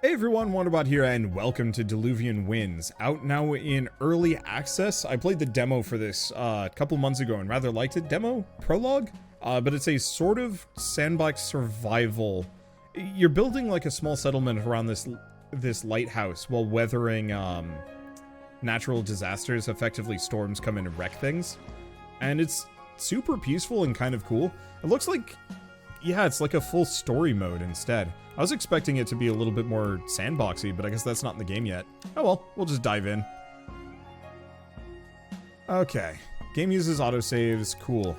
Hey everyone, Wanderbot here, and welcome to Diluvian Winds. Out now in early access. I played the demo for this a couple months ago and rather liked it. Demo? Prologue? But it's a sort of sandbox survival. You're building like a small settlement around this lighthouse while weathering natural disasters. Effectively, storms come in and wreck things. And it's super peaceful and kind of cool. It looks like, yeah, it's like a full story mode instead. I was expecting it to be a little bit more sandboxy, but I guess that's not in the game yet. Oh well, we'll just dive in. Okay. Game uses autosaves. Cool.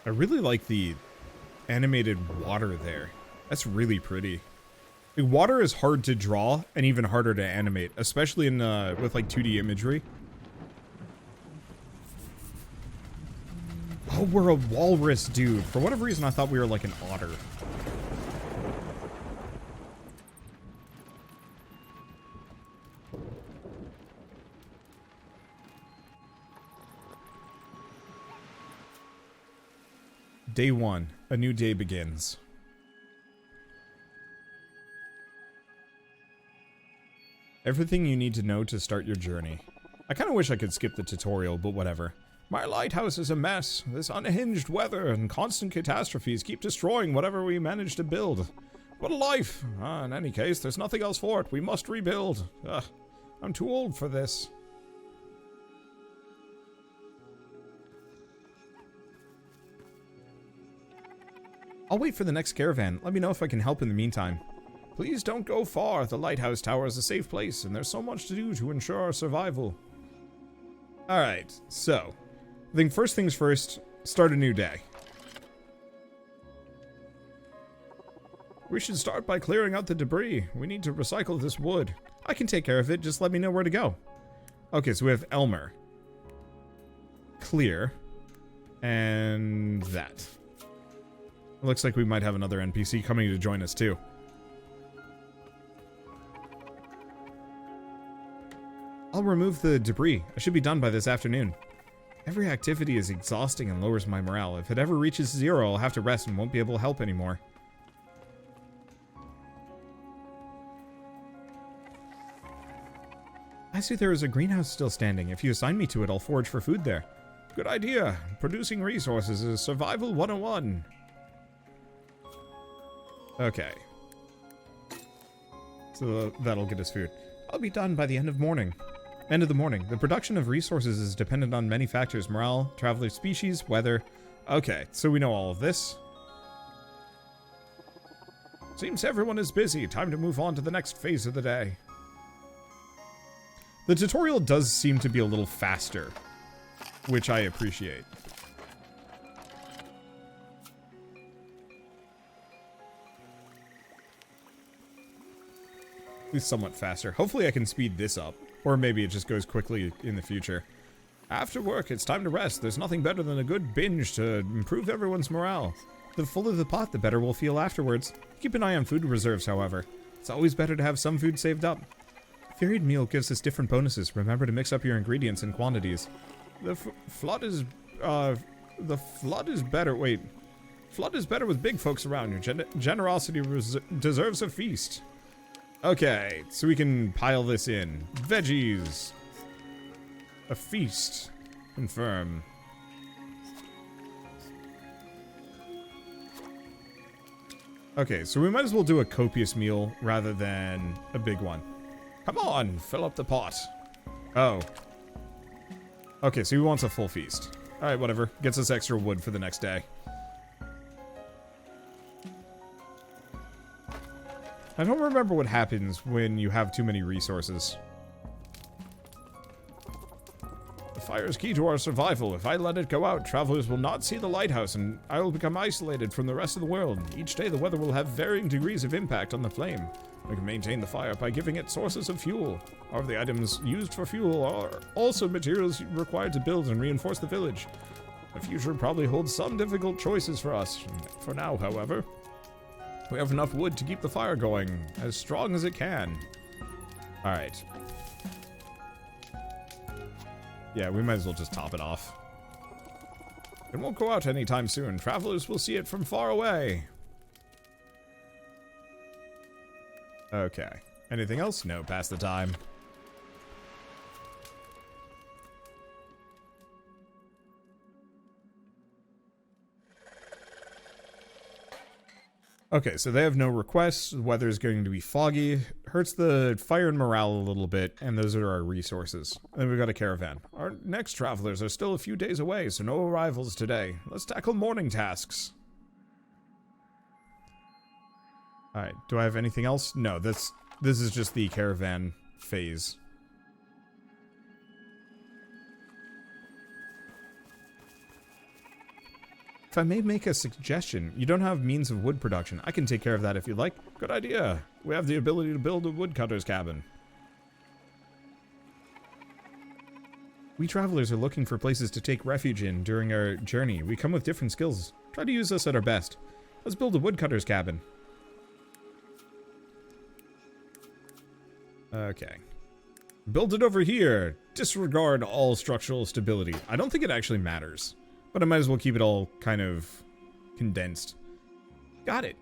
I really like the animated water there. That's really pretty. Water is hard to draw and even harder to animate, especially in with like 2D imagery. Oh, we're a walrus, dude. For whatever reason, I thought we were like an otter. Day 1. A new day begins. Everything you need to know to start your journey. I kind of wish I could skip the tutorial, but whatever. My lighthouse is a mess. This unhinged weather and constant catastrophes keep destroying whatever we manage to build. What a life! In any case, there's nothing else for it. We must rebuild. I'm too old for this. I'll wait for the next caravan. Let me know if I can help in the meantime. Please don't go far. The lighthouse tower is a safe place, and there's so much to do to ensure our survival. Alright, so, I think first things first, start a new day. We should start by clearing out the debris. We need to recycle this wood. I can take care of it, just let me know where to go. Okay, so we have Elmer. Clear. And that. It looks like we might have another NPC coming to join us too. I'll remove the debris. I should be done by this afternoon. Every activity is exhausting and lowers my morale. If it ever reaches 0, I'll have to rest and won't be able to help anymore. I see there is a greenhouse still standing. If you assign me to it, I'll forage for food there. Good idea. Producing resources is survival 101. Okay. So that'll get us food. I'll be done by the end of the morning. The production of resources is dependent on many factors. Morale, traveler species, weather. Okay, so we know all of this. Seems everyone is busy. Time to move on to the next phase of the day. The tutorial does seem to be a little faster, which I appreciate. At least somewhat faster. Hopefully I can speed this up. Or maybe it just goes quickly in the future. After work, it's time to rest. There's nothing better than a good binge to improve everyone's morale. The fuller the pot, the better we'll feel afterwards. Keep an eye on food reserves, however. It's always better to have some food saved up. Varied meal gives us different bonuses. Remember to mix up your ingredients and quantities. The flood is better. Wait. Flood is better with big folks around. Your generosity deserves a feast. Okay, so we can pile this in. Veggies. A feast. Confirm. Okay, so we might as well do a copious meal rather than a big one. Come on, fill up the pot. Oh. Okay, so he wants a full feast. Alright, whatever. Gets us extra wood for the next day. I don't remember what happens when you have too many resources. The fire is key to our survival. If I let it go out, travelers will not see the lighthouse and I will become isolated from the rest of the world. Each day the weather will have varying degrees of impact on the flame. We can maintain the fire by giving it sources of fuel. However, the items used for fuel are also materials required to build and reinforce the village. The future probably holds some difficult choices for us. For now, however, we have enough wood to keep the fire going as strong as it can. Alright. Yeah, we might as well just top it off. It won't go out anytime soon. Travelers will see it from far away. Okay. Anything else? No, pass the time. Okay, so they have no requests. The weather is going to be foggy. Hurts the fire and morale a little bit, and those are our resources. And then we've got a caravan. Our next travelers are still a few days away, so no arrivals today. Let's tackle morning tasks. Alright, do I have anything else? No, this is just the caravan phase. If I may make a suggestion, you don't have means of wood production. I can take care of that if you'd like. Good idea. We have the ability to build a woodcutter's cabin. We travelers are looking for places to take refuge in during our journey. We come with different skills. Try to use us at our best. Let's build a woodcutter's cabin. Okay. Build it over here. Disregard all structural stability. I don't think it actually matters. But I might as well keep it all kind of condensed. Got it.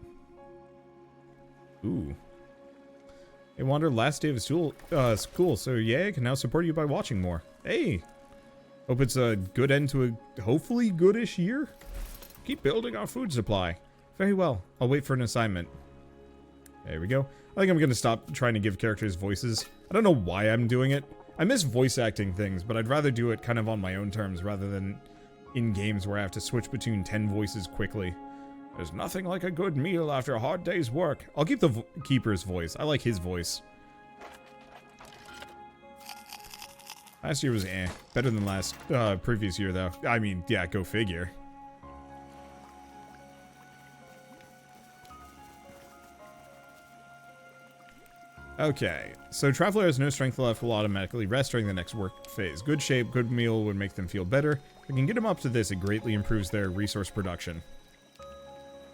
Ooh. Hey, Wander, last day of school, so yeah, I can now support you by watching more. Hey! Hope it's a good end to a hopefully goodish year. Keep building our food supply. Very well. I'll wait for an assignment. There we go. I think I'm going to stop trying to give characters voices. I don't know why I'm doing it. I miss voice acting things, but I'd rather do it kind of on my own terms rather than in games where I have to switch between 10 voices quickly. There's nothing like a good meal after a hard day's work. I'll keep the keeper's voice. I like his voice. Last year was better than previous year though. I mean, yeah, go figure. Okay, so Traveler has no strength left, will automatically rest during the next work phase. Good shape, good meal would make them feel better. If I can get them up to this, it greatly improves their resource production.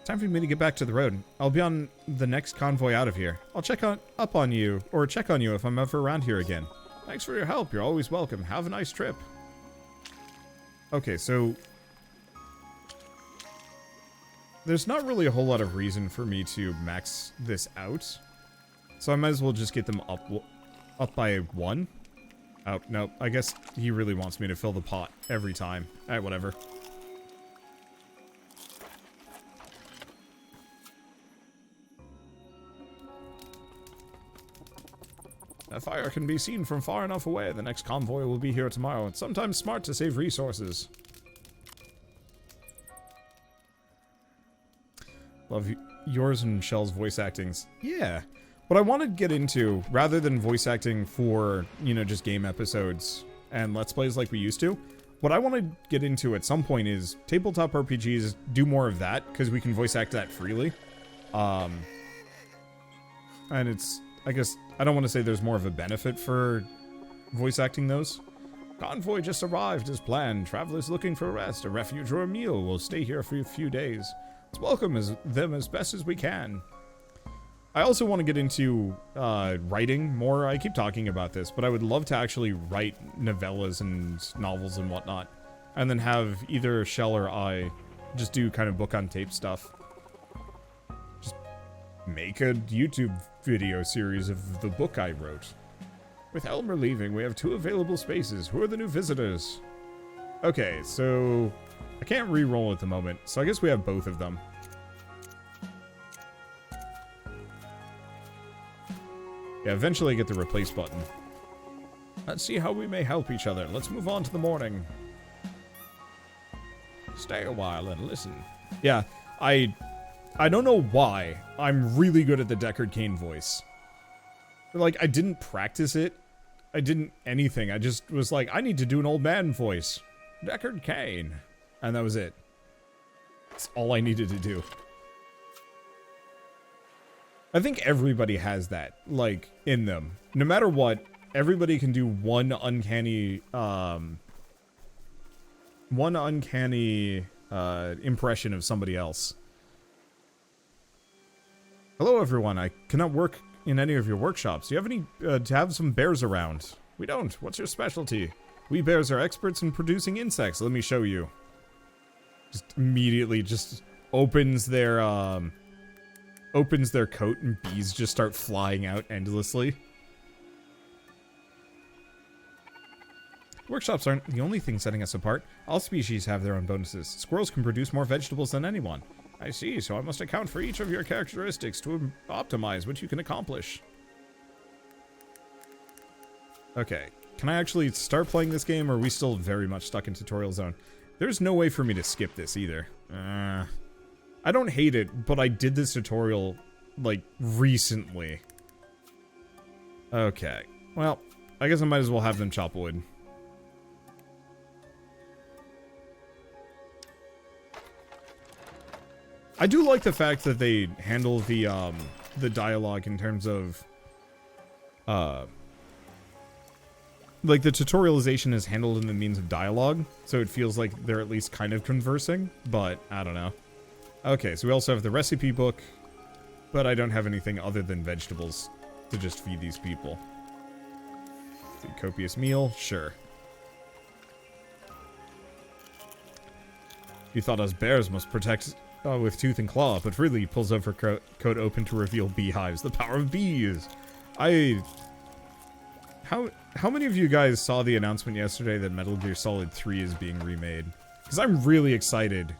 Time for me to get back to the road. I'll be on the next convoy out of here. I'll check on you if I'm ever around here again. Thanks for your help, you're always welcome. Have a nice trip. Okay, so there's not really a whole lot of reason for me to max this out. So I might as well just get them up by 1. Oh, no, I guess he really wants me to fill the pot every time. Alright, whatever. That fire can be seen from far enough away. The next convoy will be here tomorrow. It's sometimes smart to save resources. Love yours and Shell's voice actings. Yeah. What I want to get into, rather than voice acting for, you know, just game episodes and Let's Plays like we used to, what I want to get into at some point is tabletop RPGs, do more of that, because we can voice act that freely. And it's, I guess, I don't want to say there's more of a benefit for voice acting those. Convoy just arrived as planned. Travelers looking for a rest, a refuge, or a meal will stay here for a few days. Let's welcome them as best as we can. I also want to get into writing more. I keep talking about this, but I would love to actually write novellas and novels and whatnot. And then have either Shell or I just do kind of book on tape stuff. Just make a YouTube video series of the book I wrote. With Elmer leaving, we have 2 available spaces. Who are the new visitors? Okay, so I can't re-roll at the moment, so I guess we have both of them. Yeah, eventually get the replace button. Let's see how we may help each other. Let's move on to the morning. Stay a while and listen. Yeah, I don't know why. I'm really good at the Deckard Cain voice. Like, I didn't practice it. I didn't anything. I just was like, I need to do an old man voice. Deckard Cain. And that was it. That's all I needed to do. I think everybody has that, like, in them. No matter what, everybody can do one uncanny impression of somebody else. Hello, everyone. I cannot work in any of your workshops. Do you have any, to have some bears around? We don't. What's your specialty? We bears are experts in producing insects. Let me show you. Just immediately just opens their coat and bees just start flying out endlessly. Workshops aren't the only thing setting us apart. All species have their own bonuses. Squirrels can produce more vegetables than anyone. I see, so I must account for each of your characteristics to optimize what you can accomplish. Okay, can I actually start playing this game, or are we still very much stuck in tutorial zone? There's no way for me to skip this either. I don't hate it, but I did this tutorial, like, recently. Okay, well, I guess I might as well have them chop wood. I do like the fact that they handle the dialogue in terms of, like, the tutorialization is handled in the means of dialogue, so it feels like they're at least kind of conversing, but I don't know. Okay, so we also have the recipe book, but I don't have anything other than vegetables to just feed these people. The copious meal, sure. You thought us bears must protect with tooth and claw, but really he pulls over coat open to reveal beehives. The power of bees! How many of you guys saw the announcement yesterday that Metal Gear Solid 3 is being remade? Because I'm really excited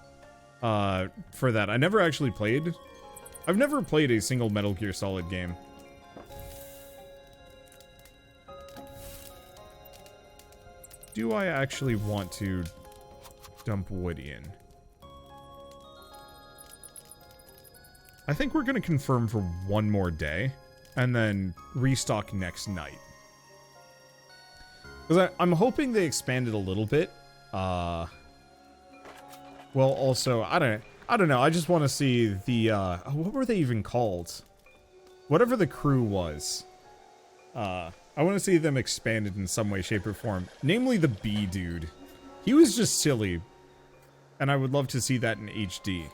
for that. I never actually played. I've never played a single Metal Gear Solid game. Do I actually want to dump wood in? I think we're going to confirm for one more day and then restock next night. Because I'm hoping they expand it a little bit. Well, also, I don't know. I just want to see the, what were they even called? Whatever the crew was. I want to see them expanded in some way, shape, or form. Namely the bee dude. He was just silly. And I would love to see that in HD.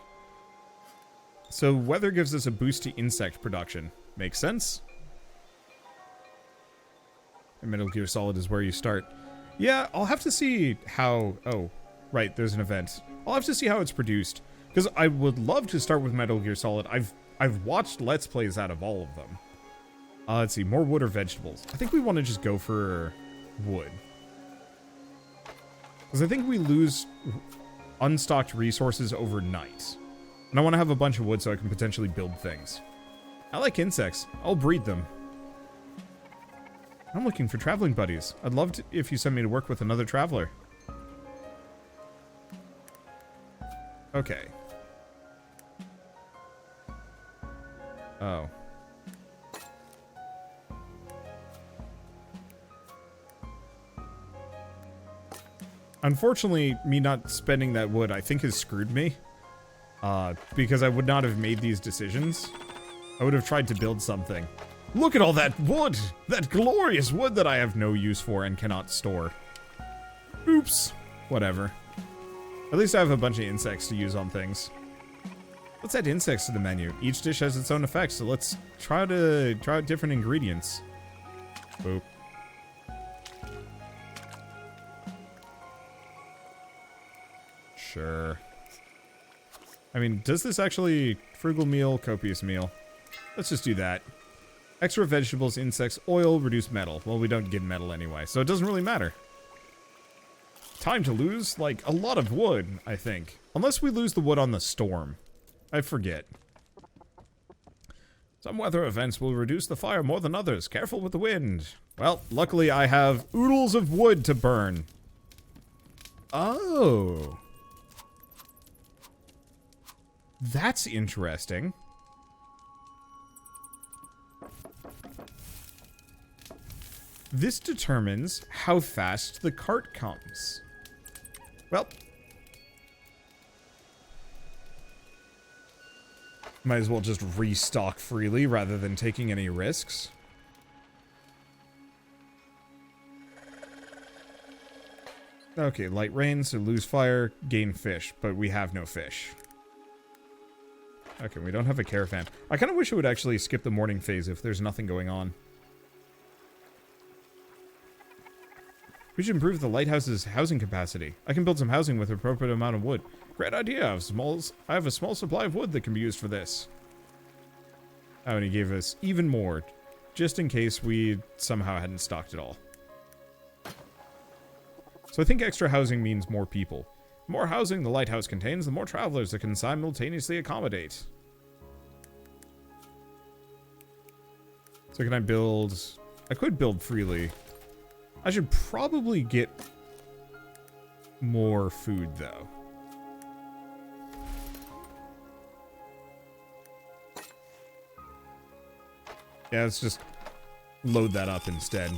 So, weather gives us a boost to insect production. Makes sense? And Metal Gear Solid is where you start. Yeah, I'll have to see how... Oh, right, there's an event. I'll have to see how it's produced. Because I would love to start with Metal Gear Solid. I've watched Let's Plays out of all of them. Let's see, more wood or vegetables? I think we want to just go for wood. Because I think we lose unstocked resources overnight. And I want to have a bunch of wood so I can potentially build things. I like insects. I'll breed them. I'm looking for traveling buddies. I'd love to if you send me to work with another traveler. Okay. Oh. Unfortunately, me not spending that wood, I think has screwed me. Because I would not have made these decisions. I would have tried to build something. Look at all that wood! That glorious wood that I have no use for and cannot store. Oops. Whatever. At least I have a bunch of insects to use on things. Let's add insects to the menu. Each dish has its own effects, so let's try out different ingredients. Boop. Sure. I mean, does this actually... Frugal meal, copious meal. Let's just do that. Extra vegetables, insects, oil, reduce metal. Well, we don't get metal anyway, so it doesn't really matter. Time to lose, like, a lot of wood, I think. Unless we lose the wood on the storm. I forget. Some weather events will reduce the fire more than others. Careful with the wind. Well, luckily I have oodles of wood to burn. Oh. That's interesting. This determines how fast the cart comes. Well. Might as well just restock freely rather than taking any risks. Okay, light rain, so lose fire, gain fish, but we have no fish. Okay, we don't have a caravan. I kind of wish it would actually skip the morning phase if there's nothing going on. We should improve the lighthouse's housing capacity. I can build some housing with an appropriate amount of wood. Great idea. I have a small supply of wood that can be used for this. Oh, and he gave us even more, just in case we somehow hadn't stocked it all. So I think extra housing means more people. The more housing the lighthouse contains, the more travelers it can simultaneously accommodate. So can I build... I could build freely. I should probably get more food, though. Yeah, let's just load that up instead.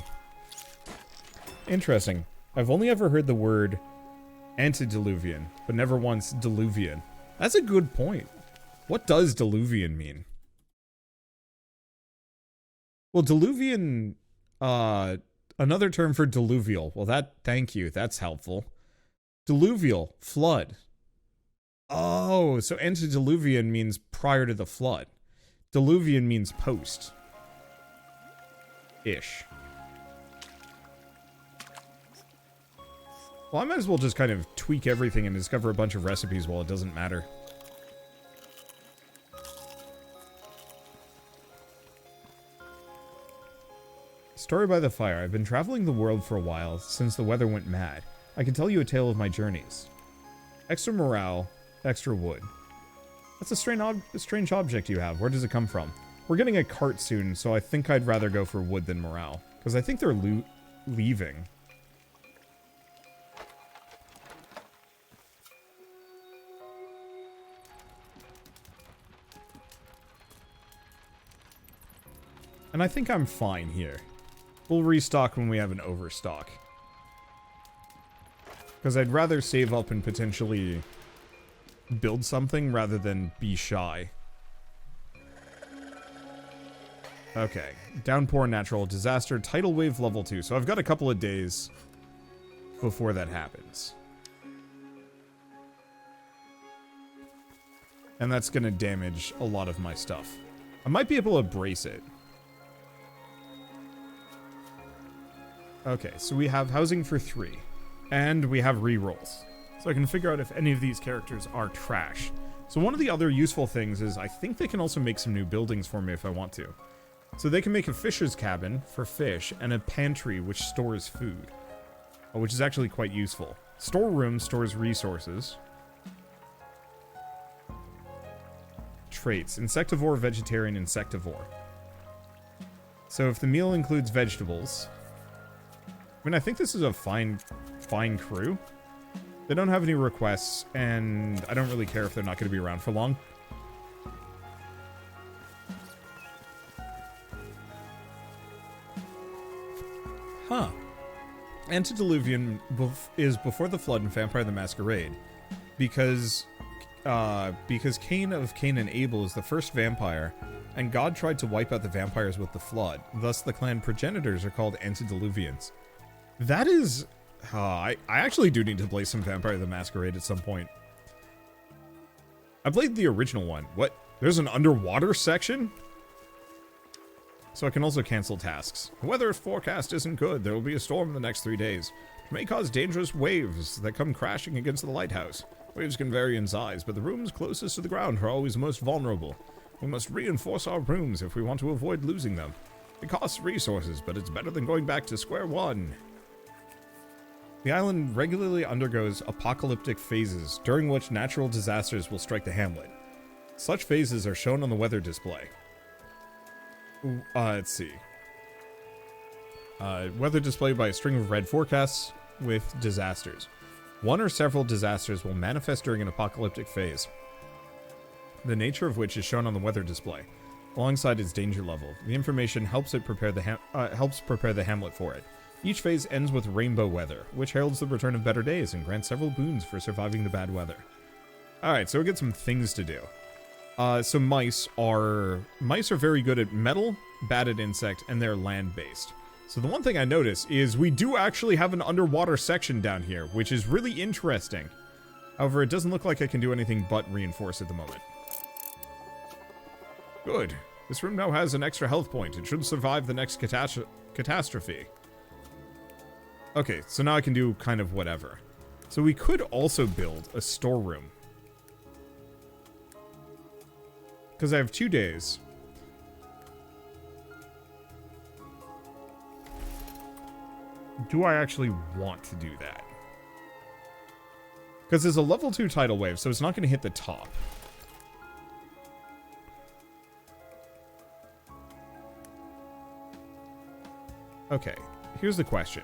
Interesting. I've only ever heard the word antediluvian, but never once diluvian. That's a good point. What does diluvian mean? Well, diluvian, another term for diluvial. Well, thank you. That's helpful. Diluvial, flood. Oh, so antediluvian means prior to the flood. Diluvian means post. Ish. Well, I might as well just kind of tweak everything and discover a bunch of recipes while it doesn't matter. Story by the fire. I've been traveling the world for a while since the weather went mad. I can tell you a tale of my journeys. Extra morale, extra wood. That's a strange object you have. Where does it come from? We're getting a cart soon, so I think I'd rather go for wood than morale. Because I think they're leaving. And I think I'm fine here. We'll restock when we have an overstock. Because I'd rather save up and potentially build something rather than be shy. Okay. Downpour, natural disaster, tidal wave level 2. So I've got a couple of days before that happens. And that's going to damage a lot of my stuff. I might be able to brace it. Okay, so we have housing for 3. And we have rerolls. So I can figure out if any of these characters are trash. So one of the other useful things is I think they can also make some new buildings for me if I want to. So they can make a fisher's cabin for fish and a pantry which stores food. Which is actually quite useful. Storeroom stores resources. Traits. Insectivore, vegetarian, insectivore. So if the meal includes vegetables... I mean, I think this is a fine crew. They don't have any requests, and I don't really care if they're not going to be around for long. Huh. Antediluvian is before the flood in Vampire the Masquerade, because Cain of Cain and Abel is the first vampire, and God tried to wipe out the vampires with the flood. Thus, the clan progenitors are called Antediluvians. That is... I actually do need to play some Vampire the Masquerade at some point. I played the original one. What? There's an underwater section? So I can also cancel tasks. The weather forecast isn't good. There will be a storm in the next 3 days. It may cause dangerous waves that come crashing against the lighthouse. Waves can vary in size, but the rooms closest to the ground are always most vulnerable. We must reinforce our rooms if we want to avoid losing them. It costs resources, but it's better than going back to square one. The island regularly undergoes apocalyptic phases, during which natural disasters will strike the hamlet. Such phases are shown on the weather display. Let's see. Weather displayed by a string of red forecasts with disasters. One or several disasters will manifest during an apocalyptic phase, the nature of which is shown on the weather display, alongside its danger level. The information helps prepare the hamlet for it. Each phase ends with rainbow weather, which heralds the return of better days and grants several boons for surviving the bad weather. Alright, so we get some things to do. So mice are very good at metal, bad at insect, and they're land-based. So the one thing I notice is we do actually have an underwater section down here, which is really interesting. However, it doesn't look like I can do anything but reinforce at the moment. Good. This room now has an extra health point. It should survive the next catastrophe. Okay, so now I can do kind of whatever. So we could also build a storeroom. Because I have 2 days. Do I actually want to do that? Because there's a level 2 tidal wave, so it's not going to hit the top. Okay, here's the question.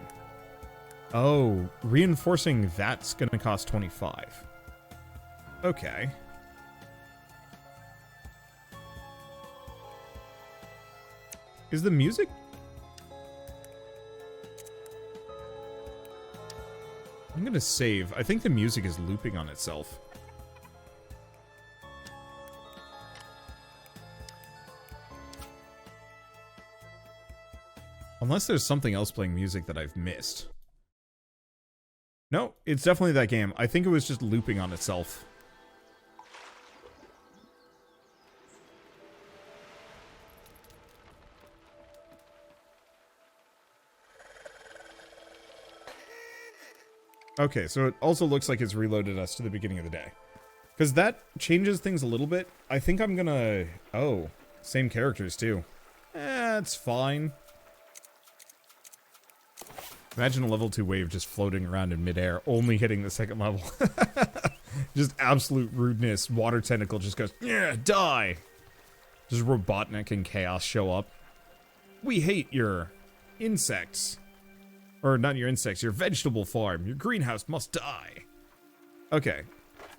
Oh, reinforcing that's going to cost 25. Okay. Is the music? I'm going to save. I think the music is looping on itself. Unless there's something else playing music that I've missed. No, it's definitely that game. I think it was just looping on itself. Okay, so it also looks like it's reloaded us to the beginning of the day. Because that changes things a little bit. I think I'm gonna... Oh, same characters too. It's fine. Imagine a level 2 wave just floating around in midair, only hitting the second level. Just absolute rudeness. Water tentacle just goes, yeah, die! Just Robotnik and Chaos show up. We hate your insects. Or not your insects, your vegetable farm. Your greenhouse must die. Okay.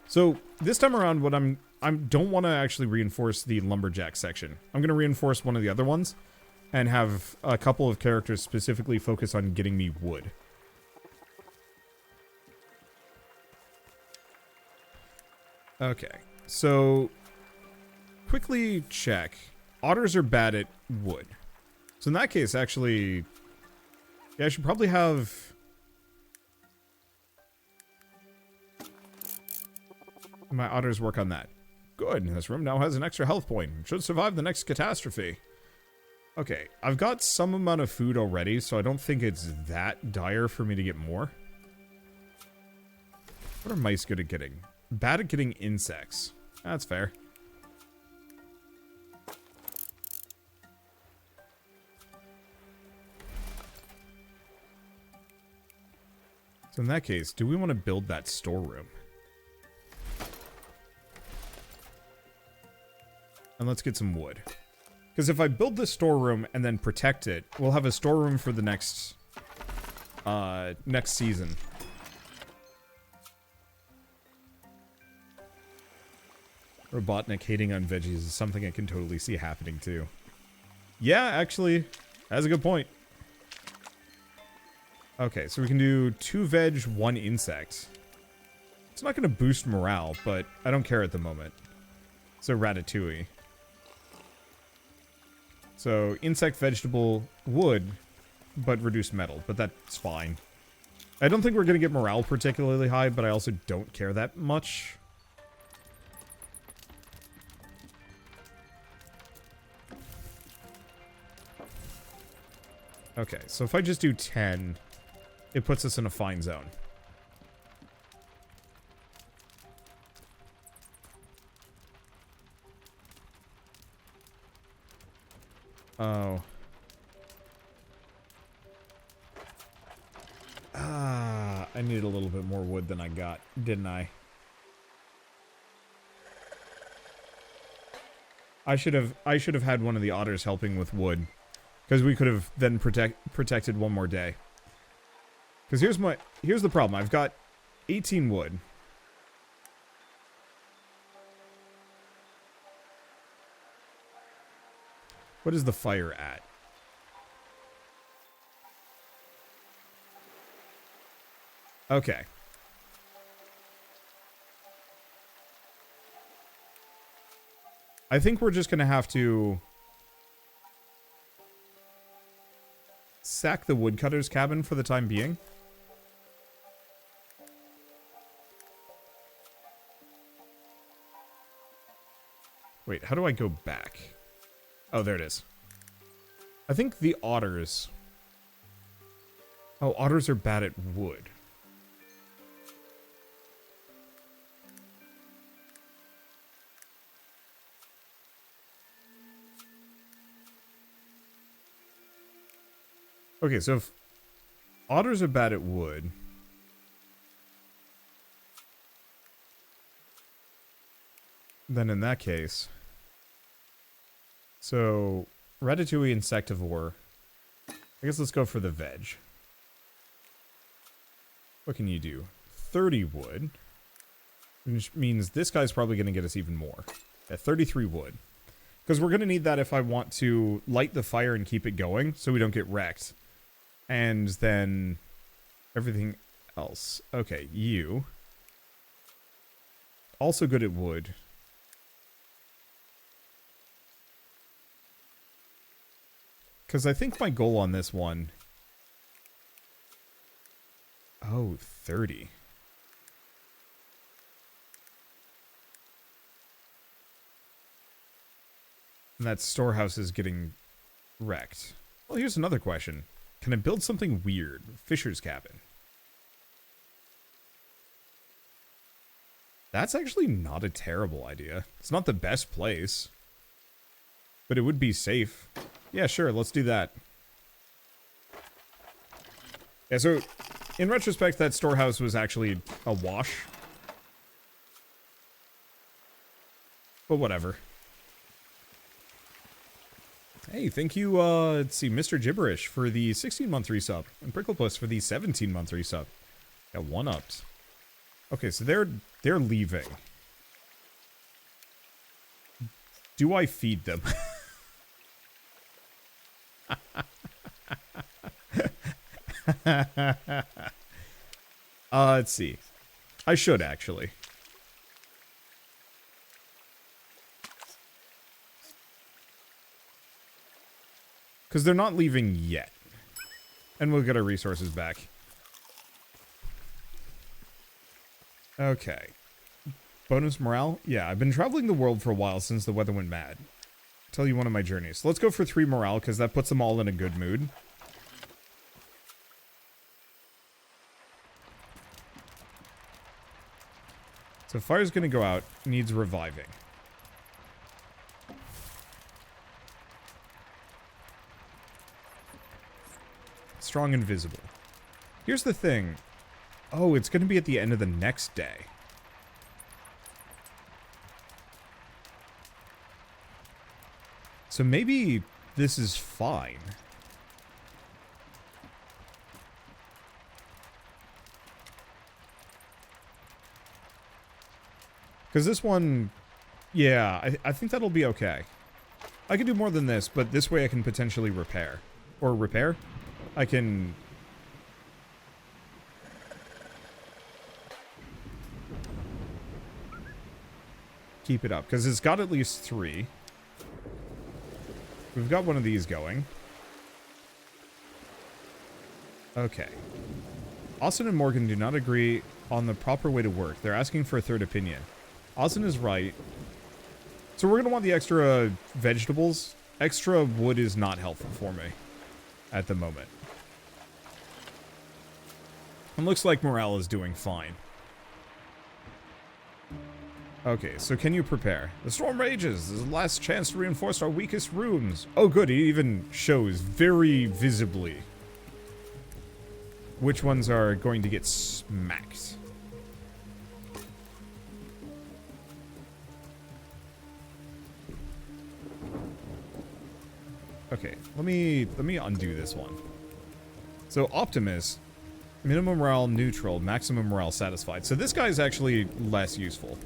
So this time around, what I don't want to actually reinforce the lumberjack section. I'm going to reinforce one of the other ones. And have a couple of characters specifically focus on getting me wood. Okay, so quickly check. Otters are bad at wood. So in that case, actually, yeah, I should probably have... my otters work on that. Good, this room now has an extra health point. Should survive the next catastrophe. Okay, I've got some amount of food already, so I don't think it's that dire for me to get more. What are mice good at getting? Bad at getting insects. That's fair. So in that case, do we want to build that storeroom? And let's get some wood. Because if I build the storeroom and then protect it, we'll have a storeroom for the next season. Robotnik hating on veggies is something I can totally see happening too. Yeah, actually, that's a good point. Okay, so we can do 2 veg, 1 insect. It's not going to boost morale, but I don't care at the moment. So ratatouille. So, insect, vegetable, wood, but reduced metal. But that's fine. I don't think we're going to get morale particularly high, but I also don't care that much. Okay, so if I just do 10, it puts us in a fine zone. Oh. I needed a little bit more wood than I got, didn't I? I should have had one of the otters helping with wood. Because we could have then protected one more day. Because here's the problem. I've got 18 wood. What is the fire at? Okay. I think we're just going to have to sack the woodcutter's cabin for the time being. Wait, how do I go back? Oh, there it is. I think the otters... Oh, otters are bad at wood. Okay, so if otters are bad at wood... Then in that case... So, Ratatouille Insectivore. I guess let's go for the veg. What can you do? 30 wood. Which means this guy's probably going to get us even more. At 33 wood. Because we're going to need that if I want to light the fire and keep it going, so we don't get wrecked. And then everything else. Okay, you. Also good at wood. Because I think my goal on this one... Oh, 30. And that storehouse is getting wrecked. Well, here's another question. Can I build something weird? Fisher's cabin. That's actually not a terrible idea. It's not the best place. But it would be safe. Yeah, sure, let's do that. Yeah, so, in retrospect, that storehouse was actually a wash. But whatever. Hey, thank you, let's see, Mr. Gibberish for the 16-month resub, and Pricklepuss for the 17-month resub. Got one-upped. Okay, so they're leaving. Do I feed them? Let's see. I should, actually. Because they're not leaving yet. And we'll get our resources back. Okay. Bonus morale? Yeah, I've been traveling the world for a while since the weather went mad. I'll tell you one of my journeys. So let's go for 3 morale, because that puts them all in a good mood. So fire's gonna go out. Needs reviving. Strong and visible. Here's the thing. Oh, it's gonna be at the end of the next day. So maybe this is fine. Because this one, yeah, I think that'll be okay. I can do more than this, but this way I can potentially repair. Or repair? I can... keep it up, because it's got at least 3. We've got one of these going. Okay. Austin and Morgan do not agree on the proper way to work. They're asking for a third opinion. Austin is right. So we're going to want the extra vegetables. Extra wood is not helpful for me at the moment. It looks like morale is doing fine. Okay, so can you prepare? The storm rages. This is the last chance to reinforce our weakest rooms. Oh good, it even shows very visibly which ones are going to get smacked. Okay, let me undo this one. So Optimus, minimum morale neutral, maximum morale satisfied. So this guy is actually less useful.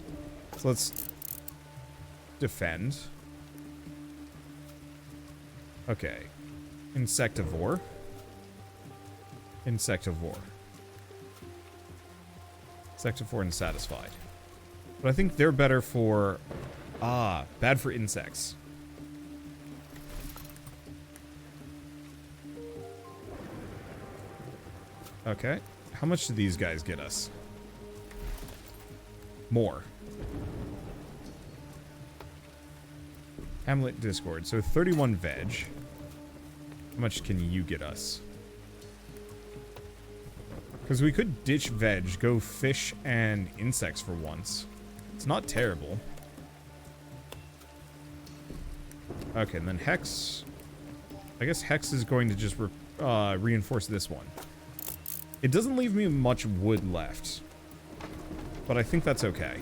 So let's defend. Okay. Insectivore. Insectivore. Insectivore and satisfied. But I think they're better for... Ah, bad for insects. Okay. How much do these guys get us? More. Hamlet Discord. So 31 veg. How much can you get us? Because we could ditch veg, go fish and insects for once. It's not terrible. Okay, and then Hex. I guess Hex is going to just reinforce this one. It doesn't leave me much wood left. But I think that's okay.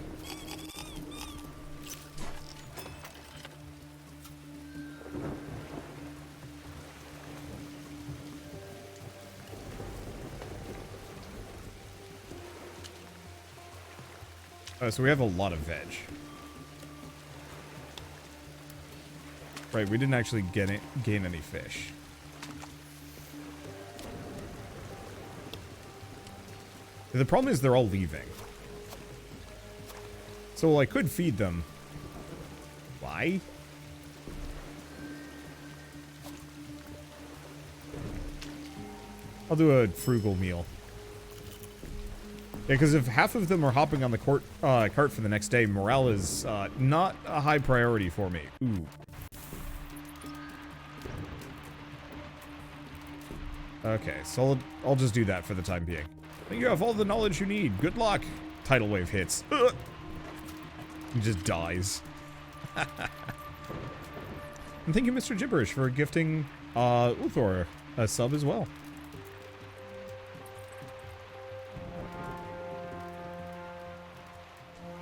So we have a lot of veg. Right, we didn't actually gain any fish. The problem is they're all leaving. So I could feed them. Why? I'll do a frugal meal. Yeah, because if half of them are hopping on the cart for the next day, morale is not a high priority for me. Ooh. Okay, so I'll just do that for the time being. You have all the knowledge you need. Good luck. Tidal wave hits. Ugh. He just dies. And thank you, Mr. Gibberish, for gifting Uthor a sub as well.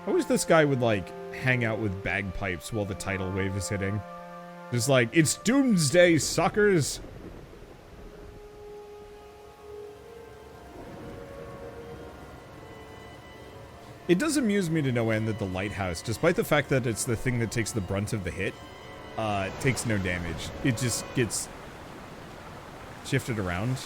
I wish this guy would, like, hang out with bagpipes while the tidal wave is hitting. Just like, it's doomsday, suckers! It does amuse me to no end that the lighthouse, despite the fact that it's the thing that takes the brunt of the hit, takes no damage. It just gets shifted around.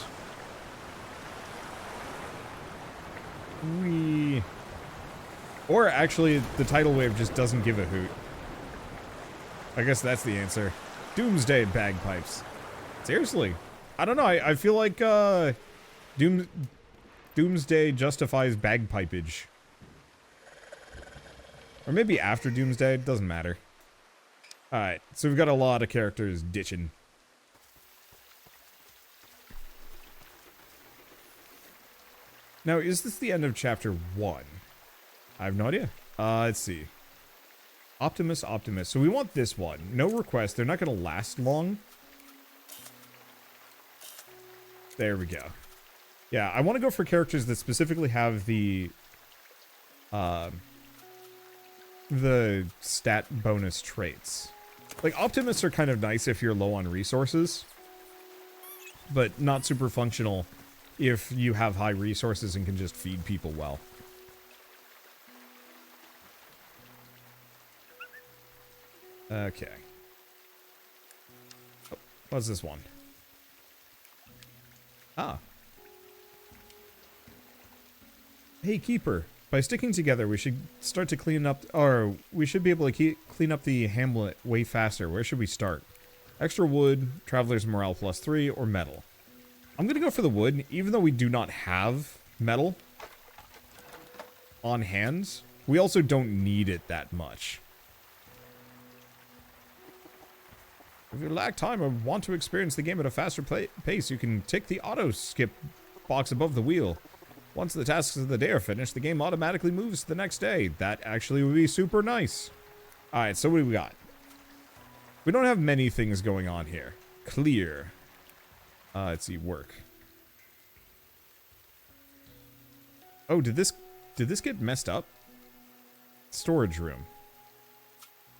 Or actually, the tidal wave just doesn't give a hoot. I guess that's the answer. Doomsday bagpipes. Seriously. I don't know, I feel like, Doomsday justifies bagpipage. Or maybe after Doomsday, it doesn't matter. Alright, so we've got a lot of characters ditching. Now, is this the end of chapter 1? I have no idea. Let's see. Optimus. So we want this one. No request. They're not going to last long. There we go. Yeah, I want to go for characters that specifically have the stat bonus traits. Like, Optimus are kind of nice if you're low on resources, but not super functional if you have high resources and can just feed people well. Okay. Oh, what's this one? Ah. Hey, Keeper. By sticking together, we should start to clean up, or we should be able to clean up the hamlet way faster. Where should we start? Extra wood, Traveler's Morale +3, or metal? I'm going to go for the wood, even though we do not have metal on hand. We also don't need it that much. If you lack time or want to experience the game at a faster pace, you can tick the auto-skip box above the wheel. Once the tasks of the day are finished, the game automatically moves to the next day. That actually would be super nice. Alright, so what do we got? We don't have many things going on here. Clear. Let's see, work. Oh, did this get messed up? Storage room.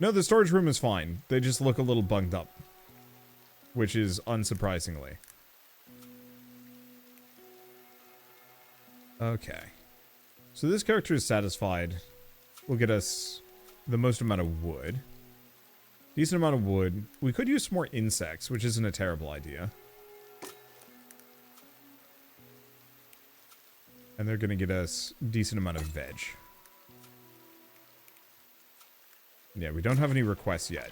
No, the storage room is fine. They just look a little bunged up. Which is unsurprisingly. Okay. So this character is satisfied. Will get us the most amount of wood. Decent amount of wood. We could use some more insects, which isn't a terrible idea. And they're going to get us a decent amount of veg. Yeah, we don't have any requests yet.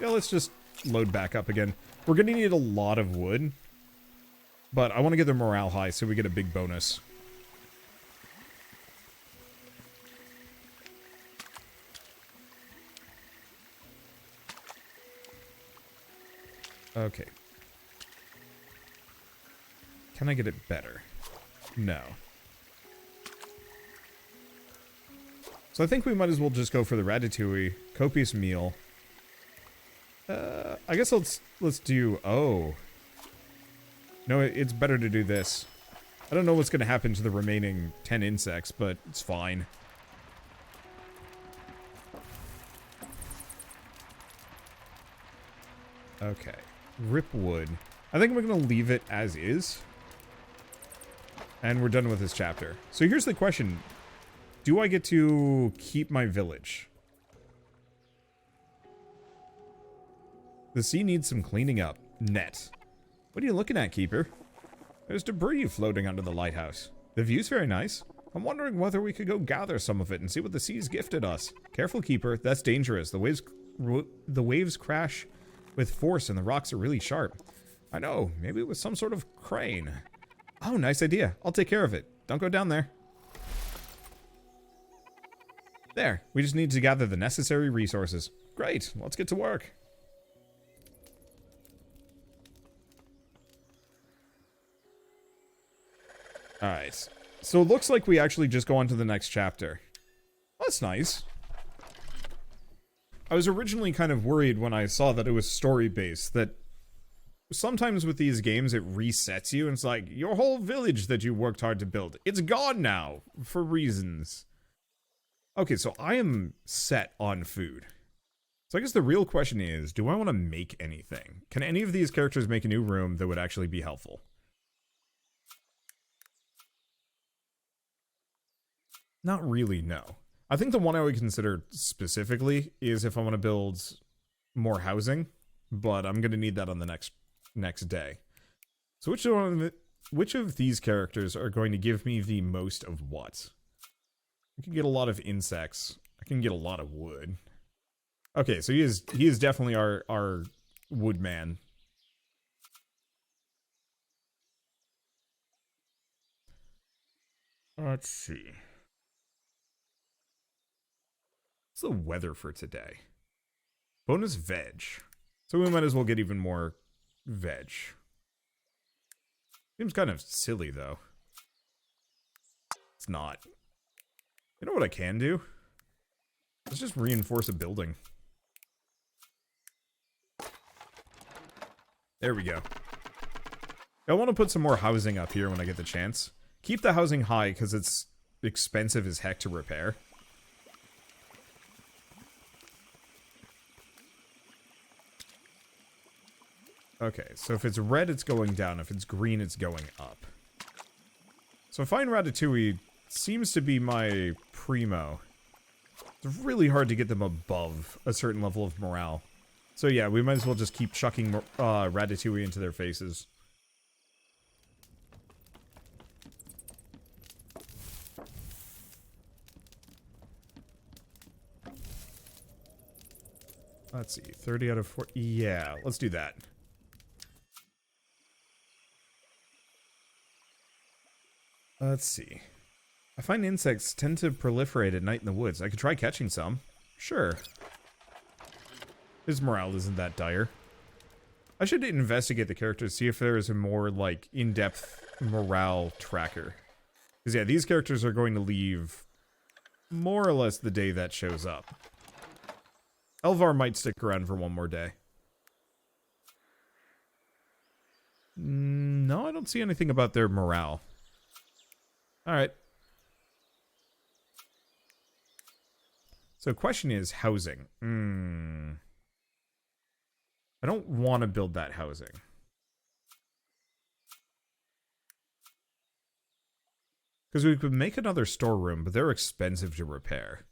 Yeah, let's just load back up again. We're going to need a lot of wood. But I want to get their morale high so we get a big bonus. Okay. Can I get it better? No. So I think we might as well just go for the ratatouille. Copious meal. I guess let's do... Oh. No, it's better to do this. I don't know what's going to happen to the remaining 10 insects, but it's fine. Okay. Rip wood. I think we're going to leave it as is. And we're done with this chapter. So here's the question. Do I get to keep my village? The sea needs some cleaning up. Net. What are you looking at, Keeper? There's debris floating under the lighthouse. The view's very nice. I'm wondering whether we could go gather some of it and see what the sea's gifted us. Careful, Keeper. That's dangerous. The waves crash with force and the rocks are really sharp. I know. Maybe it was some sort of crane. Oh, nice idea. I'll take care of it. Don't go down there. There. We just need to gather the necessary resources. Great. Let's get to work. Alright. So it looks like we actually just go on to the next chapter. That's nice. I was originally kind of worried when I saw that it was story-based, that sometimes with these games it resets you and it's like, your whole village that you worked hard to build, it's gone now, for reasons. Okay, so I am set on food. So I guess the real question is, do I want to make anything? Can any of these characters make a new room that would actually be helpful? Not really, no. I think the one I would consider specifically is if I want to build more housing, but I'm going to need that on the next day. So which of these characters are going to give me the most of what? I can get a lot of insects. I can get a lot of wood. Okay, so he is definitely our woodman. Let's see. What's the weather for today? Bonus veg. So we might as well get even more veg. Seems kind of silly, though. It's not. You know what I can do? Let's just reinforce a building. There we go. I want to put some more housing up here when I get the chance. Keep the housing high because it's expensive as heck to repair. Okay, so if it's red, it's going down. If it's green, it's going up. So Fine Ratatouille seems to be my primo. It's really hard to get them above a certain level of morale. So yeah, we might as well just keep chucking Ratatouille into their faces. Let's see, 30 out of 40. Yeah, let's do that. Let's see. I find insects tend to proliferate at night in the woods. I could try catching some. Sure. His morale isn't that dire. I should investigate the characters, see if there is a more, like, in-depth morale tracker. Because, yeah, these characters are going to leave more or less the day that shows up. Elvar might stick around for one more day. No, I don't see anything about their morale. Alright. So the question is housing. I don't want to build that housing. Because we could make another storeroom, but they're expensive to repair.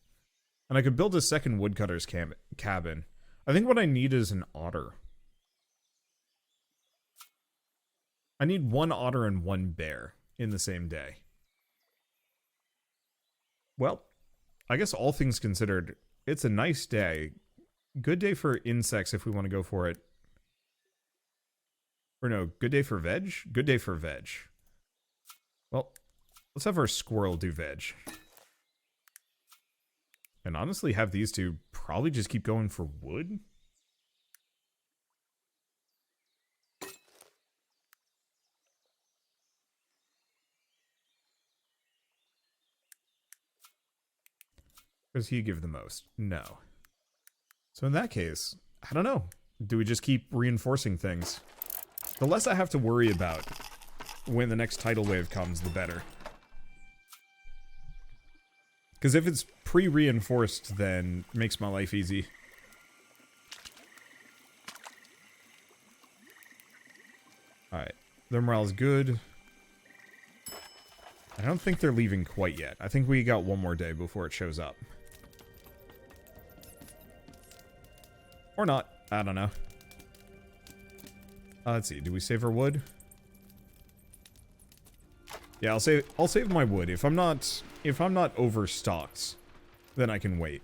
And I could build a second woodcutter's cabin. I think what I need is an otter. I need one otter and one bear in the same day. Well, I guess all things considered, it's a nice day. Good day for insects if we want to go for it. Or no, good day for veg? Good day for veg. Well, let's have our squirrel do veg. And honestly, have these two probably just keep going for wood? Does he give the most? No. So in that case, I don't know. Do we just keep reinforcing things? The less I have to worry about when the next tidal wave comes, the better. Because if it's pre-reinforced, then it makes my life easy. Alright. Their morale's good. I don't think they're leaving quite yet. I think we got one more day before it shows up. Or not. I don't know. Let's see. Do we save our wood? Yeah, I'll save my wood. If I'm not overstocked, then I can wait.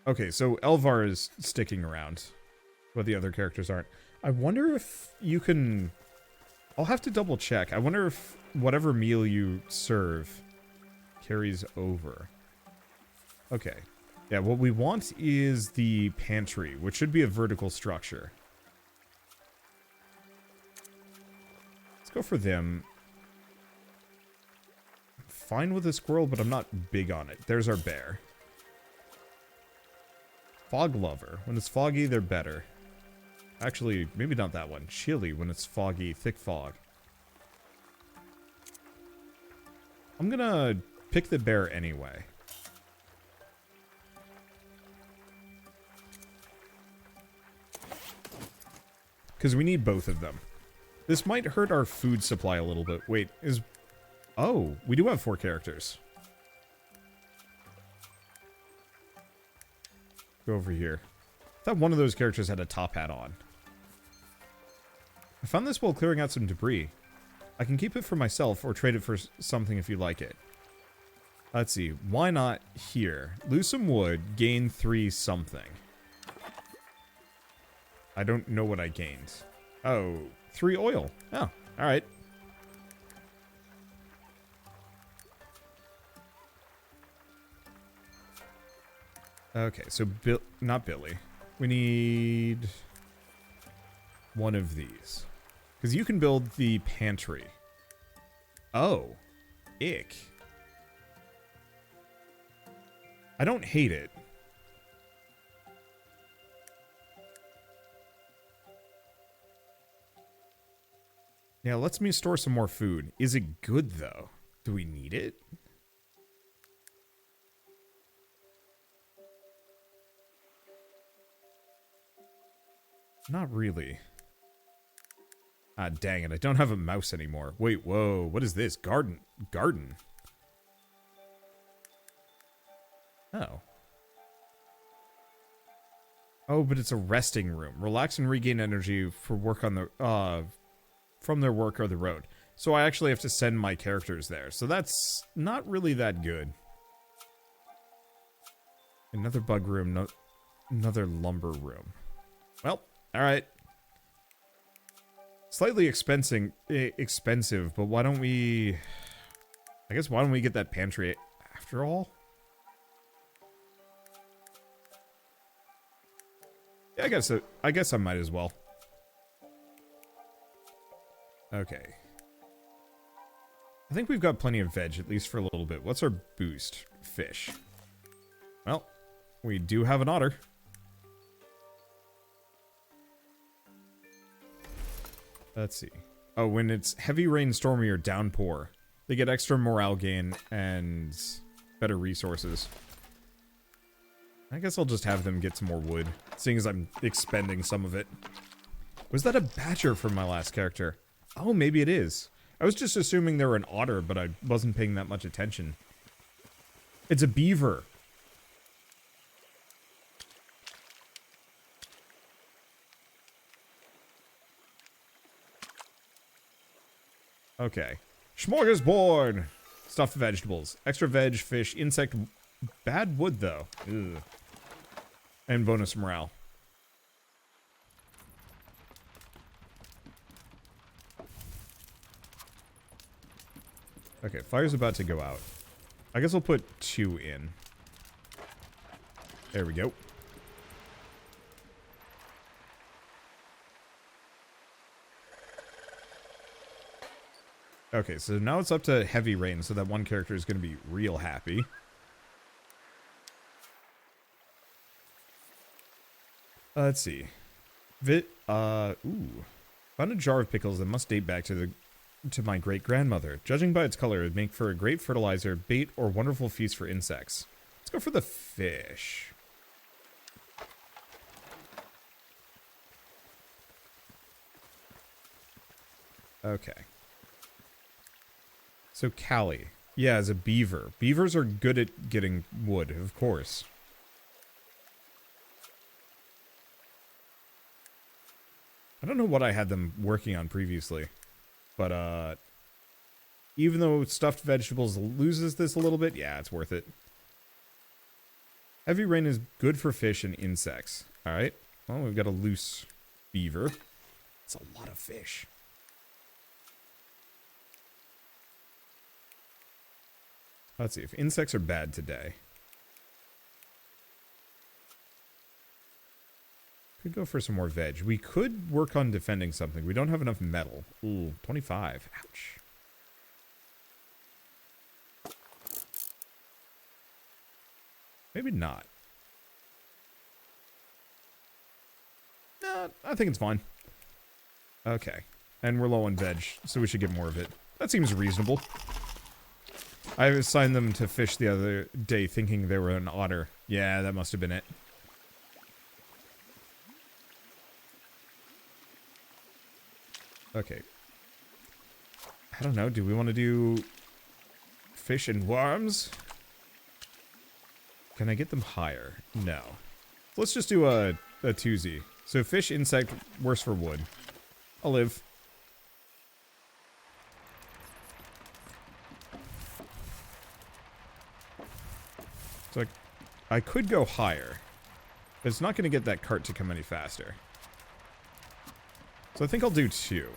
Okay, so Elvar is sticking around, but the other characters aren't. I wonder if you can... I'll have to double check. I wonder if whatever meal you serve carries over. Okay. Yeah, what we want is the pantry, which should be a vertical structure. Let's go for them. I'm fine with a squirrel, but I'm not big on it. There's our bear. Fog lover. When it's foggy, they're better. Actually, maybe not that one. Chilly when it's foggy, thick fog. I'm gonna pick the bear anyway. Because we need both of them. This might hurt our food supply a little bit. Wait, is... Oh, we do have 4 characters. Go over here. I thought one of those characters had a top hat on. I found this while clearing out some debris. I can keep it for myself or trade it for something if you like it. Let's see. Why not here? Lose some wood, gain 3 something. I don't know what I gained. Oh, 3 oil. Oh, alright. Okay, so not Billy. We need one of these. Because you can build the pantry. Oh. Ick. I don't hate it. Yeah, lets me store some more food. Is it good, though? Do we need it? Not really. Ah, dang it. I don't have a mouse anymore. Wait, whoa. What is this? Garden. Garden. Oh. Oh, but it's a resting room. Relax and regain energy for work on the, from their work or the road. So I actually have to send my characters there. So that's not really that good. Another bug room. No, another lumber room. Well, alright. Slightly expensive, but why don't we... I guess why don't we get that pantry after all? Yeah, I guess I might as well. Okay. I think we've got plenty of veg, at least for a little bit. What's our boost? Fish. Well, we do have an otter. Let's see. Oh, when it's heavy rain, stormy, or downpour, they get extra morale gain and better resources. I guess I'll just have them get some more wood, seeing as I'm expending some of it. Was that a badger from my last character? Oh, maybe it is. I was just assuming they were an otter, but I wasn't paying that much attention. It's a beaver. Okay. Smorgasbord! Stuffed vegetables. Extra veg, fish, insect... Bad wood, though. Ugh. And bonus morale. Okay, fire's about to go out. I guess I'll put 2 in. There we go. Okay, so now it's up to heavy rain, so that one character is going to be real happy. Let's see. Ooh. Found a jar of pickles that must date back to my great-grandmother. Judging by its color, it would make for a great fertilizer, bait, or wonderful feast for insects. Let's go for the fish. Okay. So Callie. Yeah, as a beaver. Beavers are good at getting wood, of course. I don't know what I had them working on previously. But, even though stuffed vegetables loses this a little bit, yeah, it's worth it. Heavy rain is good for fish and insects. Alright. Well, we've got a loose beaver. It's a lot of fish. Let's see if insects are bad today. Could go for some more veg. We could work on defending something. We don't have enough metal. Ooh, 25. Ouch. Maybe not. I think it's fine. Okay. And we're low on veg, so we should get more of it. That seems reasonable. I assigned them to fish the other day thinking they were an otter. Yeah, that must have been it. Okay. I don't know. Do we want to do fish and worms? Can I get them higher? No. Let's just do a twosie. So fish, insect, worse for wood. I'll live. So I could go higher. But it's not going to get that cart to come any faster. So I think I'll do 2.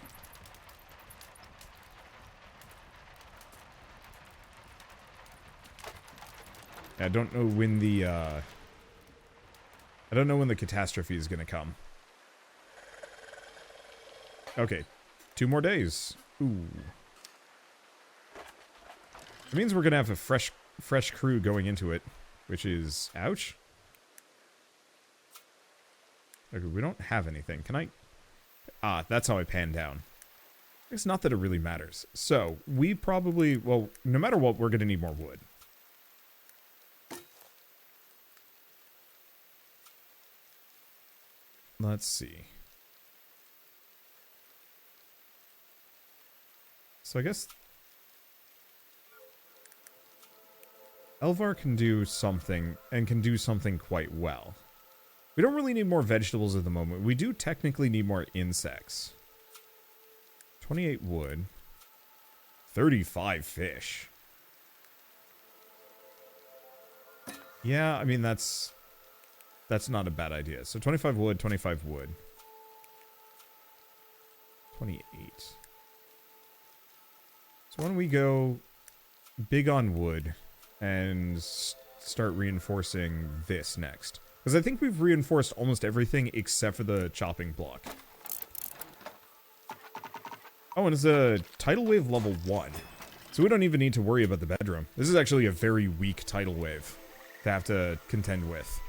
I don't know when the, I don't know when the catastrophe is going to come. Okay. 2 more days. Ooh. It means we're going to have a fresh crew going into it, which is... Ouch. Okay, we don't have anything. Can I... Ah, that's how I pan down. It's not that it really matters. So, we probably... Well, no matter what, we're going to need more wood. Let's see. So I guess... Elvar can do something, and can do something quite well. We don't really need more vegetables at the moment. We do technically need more insects. 28 wood. 35 fish. Yeah, I mean, that's not a bad idea. So 25 wood, 25 wood. 28. So why don't we go big on wood and start reinforcing this next? Because I think we've reinforced almost everything except for the chopping block. Oh, and it's a tidal wave level 1. So we don't even need to worry about the bedroom. This is actually a very weak tidal wave to have to contend with.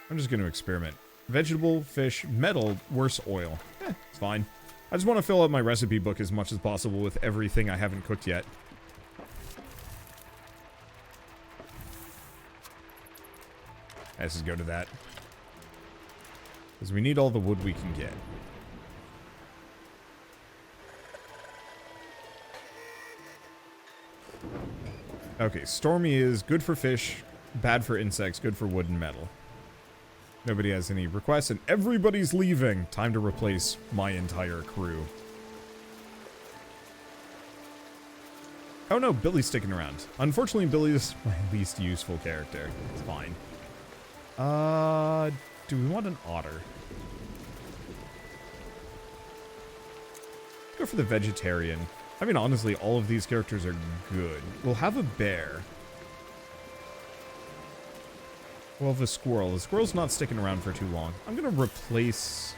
I'm just going to experiment. Vegetable, fish, metal, worse oil. It's fine. I just want to fill out my recipe book as much as possible with everything I haven't cooked yet. Let's just go to that. Because we need all the wood we can get. Okay, stormy is good for fish, bad for insects, good for wood and metal. Nobody has any requests, and everybody's leaving. Time to replace my entire crew. Oh no, Billy's sticking around. Unfortunately, Billy is my least useful character. It's fine. Do we want an otter? Go for the vegetarian. I mean, honestly, all of these characters are good. We'll have a bear. Well, the squirrel. The squirrel's not sticking around for too long. I'm going to replace...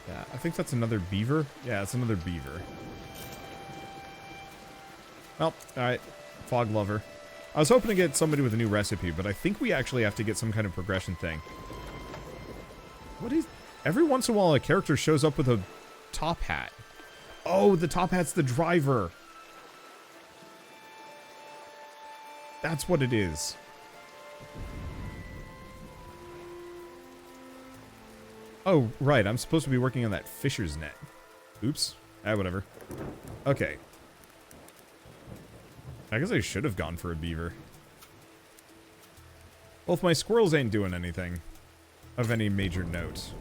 Yeah, I think that's another beaver. Yeah, it's another beaver. Well, alright. Fog lover. I was hoping to get somebody with a new recipe, but I think we actually have to get some kind of progression thing. What is... Every once in a while, a character shows up with a top hat. Oh, the top hat's the driver. That's what it is. Oh, right. I'm supposed to be working on that fisher's net. Oops. Ah, whatever. Okay. I guess I should have gone for a beaver. Well, if my squirrels ain't doing anything of any major note,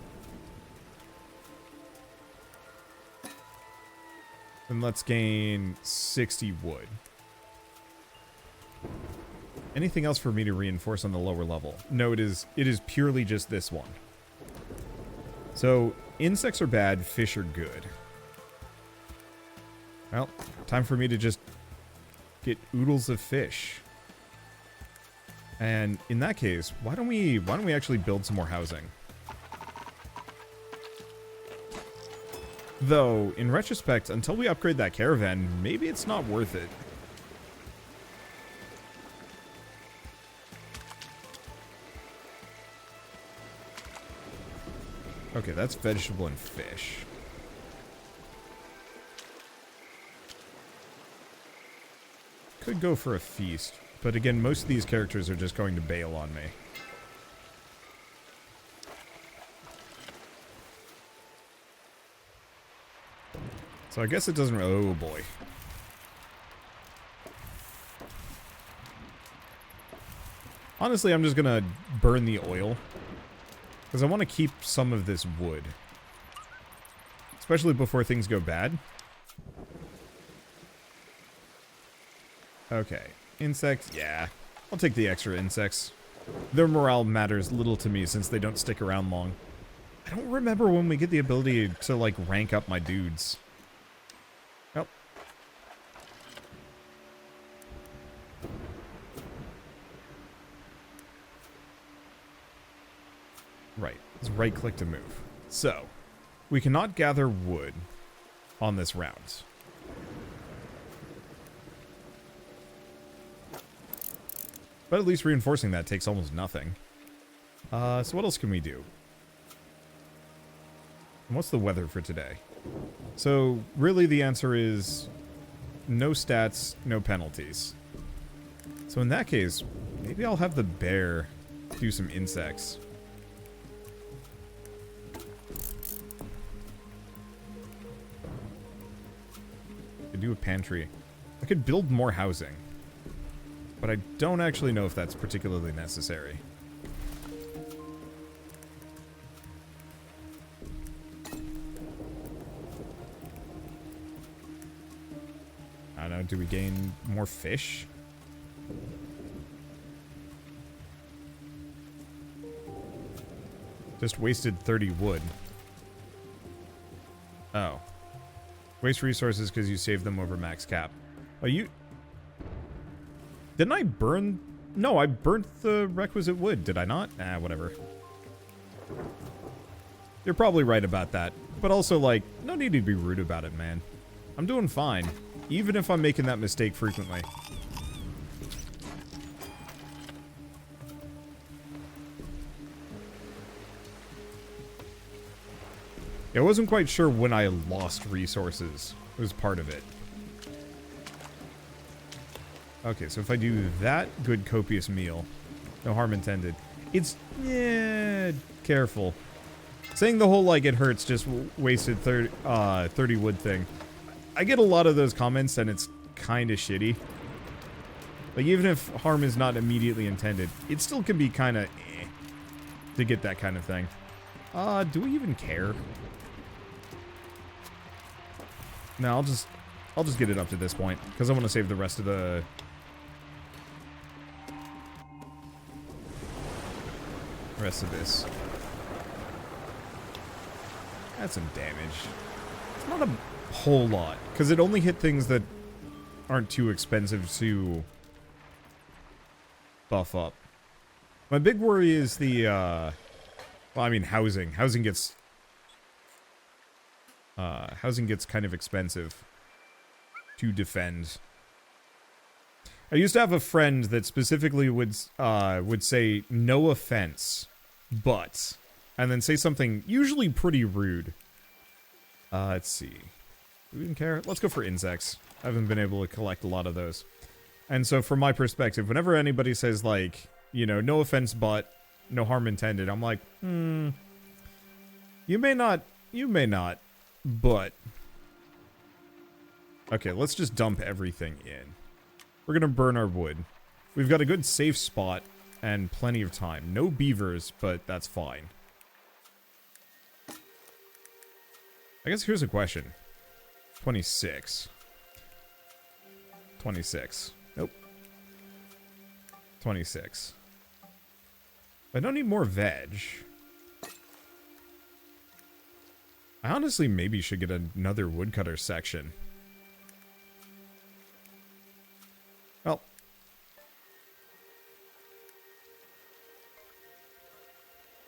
then let's gain 60 wood. Anything else for me to reinforce on the lower level? No, it is purely just this one. So, insects are bad, fish are good. Well, time for me to just get oodles of fish. And in that case, why don't we actually build some more housing? Though, in retrospect, until we upgrade that caravan, maybe it's not worth it. Okay, that's vegetable and fish. Could go for a feast, but again, most of these characters are just going to bail on me. So I guess it doesn't really... Oh boy. Honestly, I'm just gonna burn the oil. Because I want to keep some of this wood. Especially before things go bad. Okay. Insects, yeah. I'll take the extra insects. Their morale matters little to me since they don't stick around long. I don't remember when we get the ability to, like, rank up my dudes. Oh. Right. Let's right-click to move. So, we cannot gather wood on this round. But at least reinforcing that takes almost nothing. So what else can we do? And what's the weather for today? So, really the answer is no stats, no penalties. So in that case, maybe I'll have the bear do some insects. I could do a pantry. I could build more housing. But I don't actually know if that's particularly necessary. I don't know, do we gain more fish? Just wasted 30 wood. Oh. Waste resources because you saved them over max cap. Oh, you... Didn't I burn... No, I burnt the requisite wood, did I not? Nah, whatever. You're probably right about that. But also, like, no need to be rude about it, man. I'm doing fine. Even if I'm making that mistake frequently. I wasn't quite sure when I lost resources. It was part of it. Okay, so if I do that good copious meal, no harm intended. It's, yeah, careful. Saying the whole, like, it hurts just wasted 30 wood thing. I get a lot of those comments and it's kind of shitty. Like, even if harm is not immediately intended, it still can be kind of to get that kind of thing. Do we even care? No, I'll just get it up to this point because I want to save the rest of the this. That's some damage. It's not a whole lot because it only hit things that aren't too expensive to buff up. My big worry is the, well, I mean, housing. Housing gets kind of expensive to defend. I used to have a friend that specifically would say, no offense, but, and then say something usually pretty rude. Let's see. Do we even care? Let's go for insects. I haven't been able to collect a lot of those. And so from my perspective, whenever anybody says like, you know, no offense, but no harm intended, I'm like, you may not, but. Okay, let's just dump everything in. We're gonna burn our wood. We've got a good safe spot and plenty of time. No beavers, but that's fine. I guess here's a question. 26. 26. Nope. 26. I don't need more veg. I honestly maybe should get another woodcutter section. Well.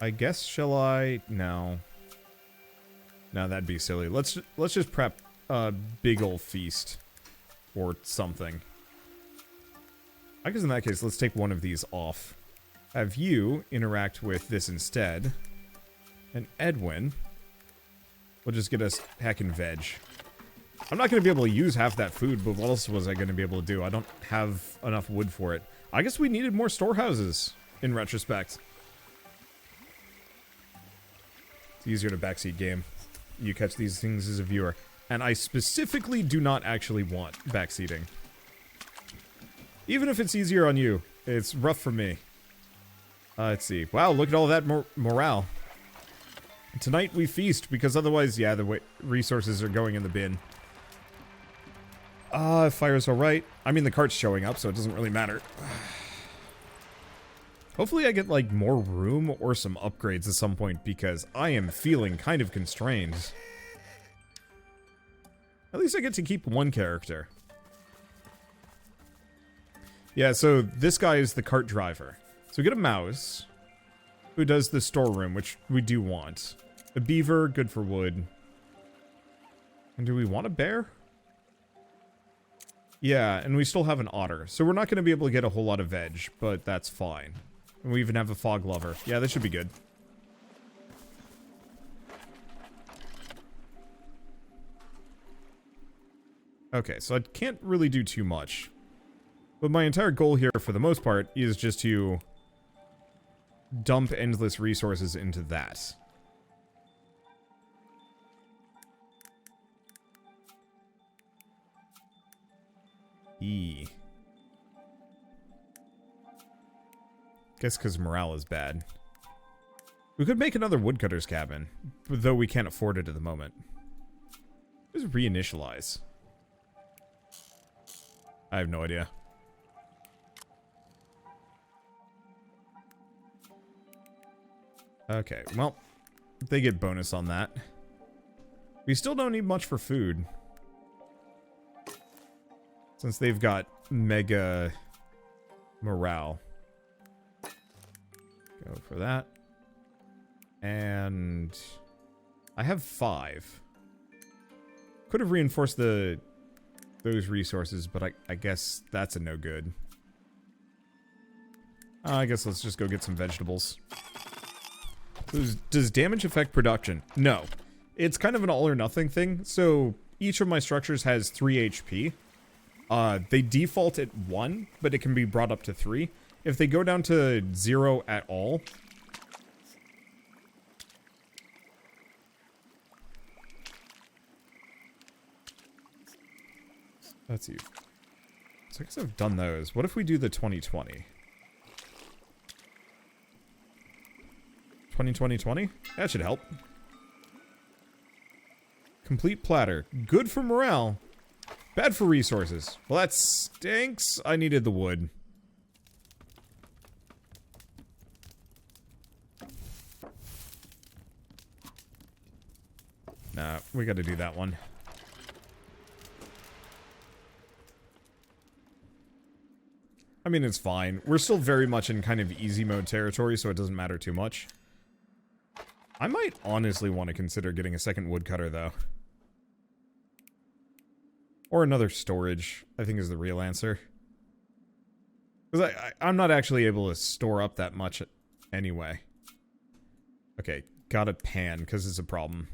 I guess, shall I? No. No, that'd be silly. Let's just prep a big ol' feast. Or something. I guess in that case, let's take one of these off. Have you interact with this instead. And Edwin will just get us heckin' veg. I'm not going to be able to use half that food, but what else was I going to be able to do? I don't have enough wood for it. I guess we needed more storehouses, in retrospect. It's easier to backseat game. You catch these things as a viewer. And I specifically do not actually want backseating. Even if it's easier on you, it's rough for me. Let's see. Wow, look at all that morale. Tonight we feast, because otherwise, yeah, the resources are going in the bin. Fire's alright. I mean, the cart's showing up, so it doesn't really matter. Hopefully I get, like, more room or some upgrades at some point, because I am feeling kind of constrained. At least I get to keep one character. Yeah, so this guy is the cart driver. So we get a mouse, who does the storeroom, which we do want. A beaver, good for wood. And do we want a bear? Yeah, and we still have an otter. So we're not going to be able to get a whole lot of veg, but that's fine. And we even have a fog lover. Yeah, that should be good. Okay, so I can't really do too much. But my entire goal here, for the most part, is just to dump endless resources into that. Guess because morale is bad. We could make another woodcutter's cabin, though we can't afford it at the moment. Just reinitialize. I have no idea. Okay, well, they get bonus on that. We still don't need much for food. Since they've got mega morale. Go for that. And I have 5. Could have reinforced those resources, but I guess that's a no good. I guess let's just go get some vegetables. Does damage affect production? No. It's kind of an all or nothing thing. So each of my structures has 3 HP. They default at 1, but it can be brought up to 3. If they go down to 0 at all... Let's see. So I guess I've done those. What if we do the 2020? 2020? That should help. Complete platter. Good for morale. Bad for resources. Well, that stinks. I needed the wood. Nah, we gotta do that one. I mean, it's fine. We're still very much in kind of easy mode territory, so it doesn't matter too much. I might honestly want to consider getting a second woodcutter, though. Or another storage, I think is the real answer. Because I'm not actually able to store up that much anyway. Okay, got a pan, because it's a problem.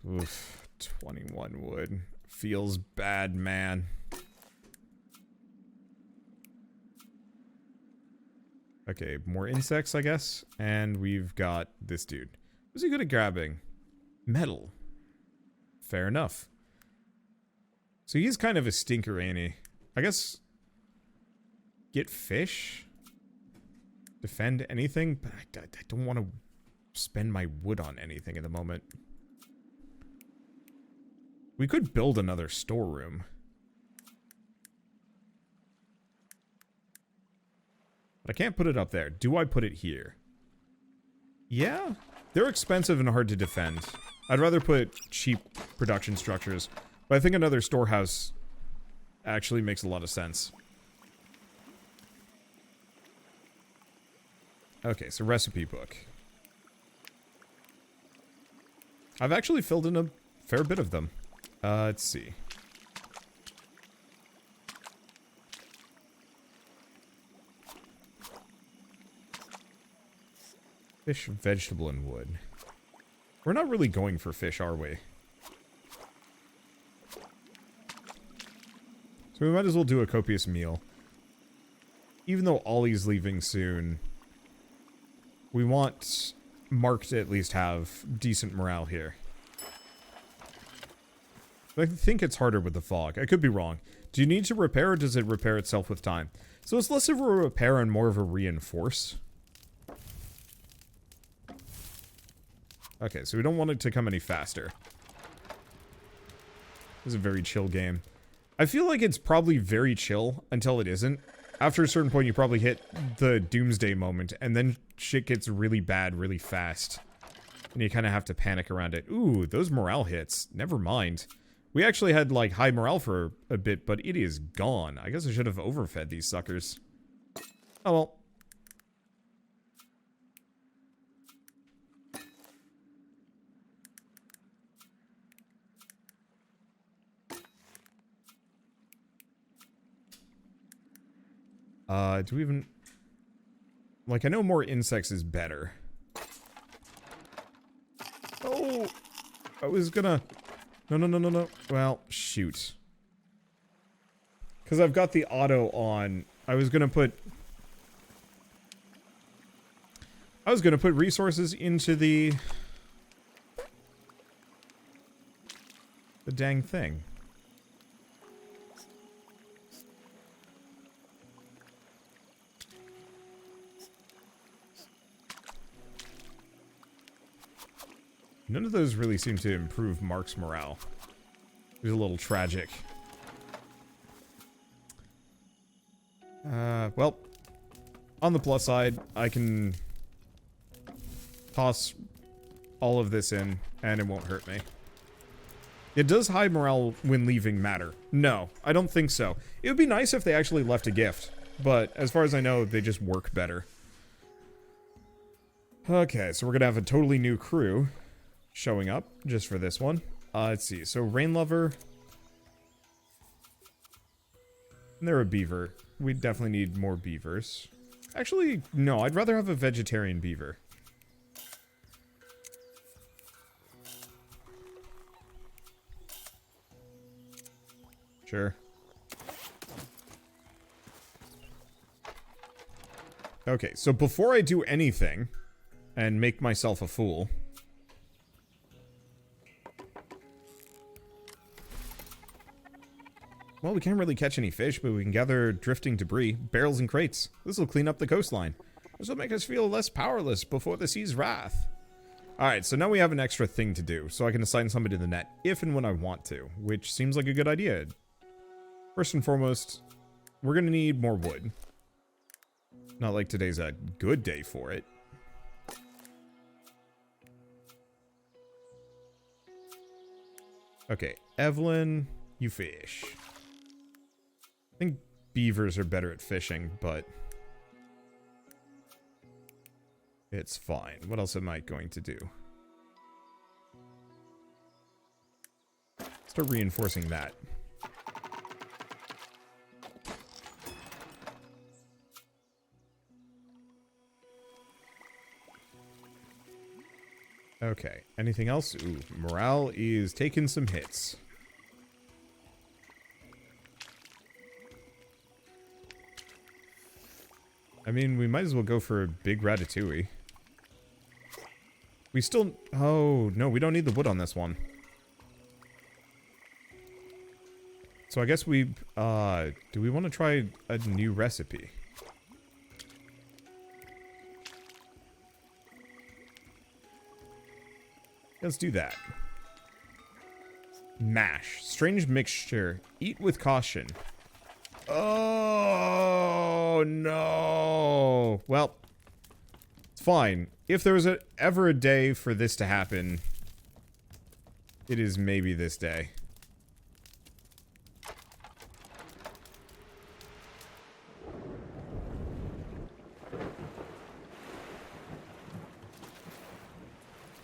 Oof, 21 wood. Feels bad, man. Okay, more insects, I guess. And we've got this dude. What's he good at grabbing? Metal. Fair enough. So he's kind of a stinker, ain't he? I guess... Get fish? Defend anything? But I don't want to spend my wood on anything at the moment. We could build another storeroom. But I can't put it up there. Do I put it here? Yeah. They're expensive and hard to defend. I'd rather put cheap production structures. But I think another storehouse actually makes a lot of sense. Okay, so recipe book. I've actually filled in a fair bit of them. Let's see. Fish, vegetable, and wood. We're not really going for fish, are we? So we might as well do a copious meal. Even though Ollie's leaving soon, we want Mark to at least have decent morale here. I think it's harder with the fog. I could be wrong. Do you need to repair, or does it repair itself with time? So it's less of a repair and more of a reinforce. Okay, so we don't want it to come any faster. This is a very chill game. I feel like it's probably very chill until it isn't. After a certain point, you probably hit the doomsday moment, and then shit gets really bad really fast. And you kind of have to panic around it. Ooh, those morale hits. Never mind. We actually had, like, high morale for a bit, but it is gone. I guess I should have overfed these suckers. Oh well. Do we even... Like, I know more insects is better. Oh! I was gonna... No. Well, shoot. Because I've got the auto on. I was gonna put resources into the dang thing. None of those really seem to improve Mark's morale. It was a little tragic. Well, on the plus side, I can toss all of this in, and it won't hurt me. It does high morale when leaving matter? No, I don't think so. It would be nice if they actually left a gift, but as far as I know, they just work better. Okay, so we're gonna have a totally new crew showing up just for this one. Let's see. So Rain Lover. And they're a beaver. We definitely need more beavers. Actually, no. I'd rather have a vegetarian beaver. Sure. Okay, so before I do anything and make myself a fool, well, we can't really catch any fish, but we can gather drifting debris, barrels and crates. This will clean up the coastline. This will make us feel less powerless before the sea's wrath. Alright, so now we have an extra thing to do, so I can assign somebody to the net, if and when I want to, which seems like a good idea. First and foremost, we're gonna need more wood. Not like today's a good day for it. Okay, Evelyn, you fish. I think beavers are better at fishing, but it's fine. What else am I going to do? Start reinforcing that. Okay, anything else? Ooh, morale is taking some hits. I mean, we might as well go for a big ratatouille. We still... Oh, no, we don't need the wood on this one. So I guess we... do we want to try a new recipe? Let's do that. Mash. Strange mixture. Eat with caution. Oh, no. Well, it's fine. If there was ever a day for this to happen, it is maybe this day.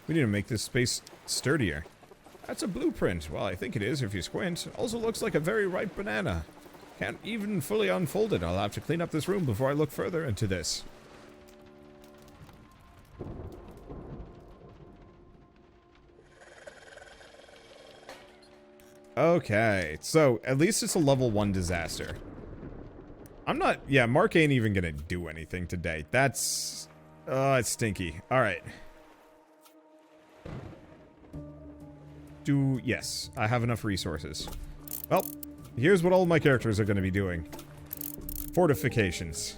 We need to make this space sturdier. That's a blueprint. Well, I think it is if you squint. Also looks like a very ripe banana. Can't even fully unfold it. I'll have to clean up this room before I look further into this. Okay, so at least it's a level 1 disaster. I'm not... Yeah, Mark ain't even gonna do anything today. That's... it's stinky. Alright. Yes, I have enough resources. Well, here's what all my characters are going to be doing. Fortifications.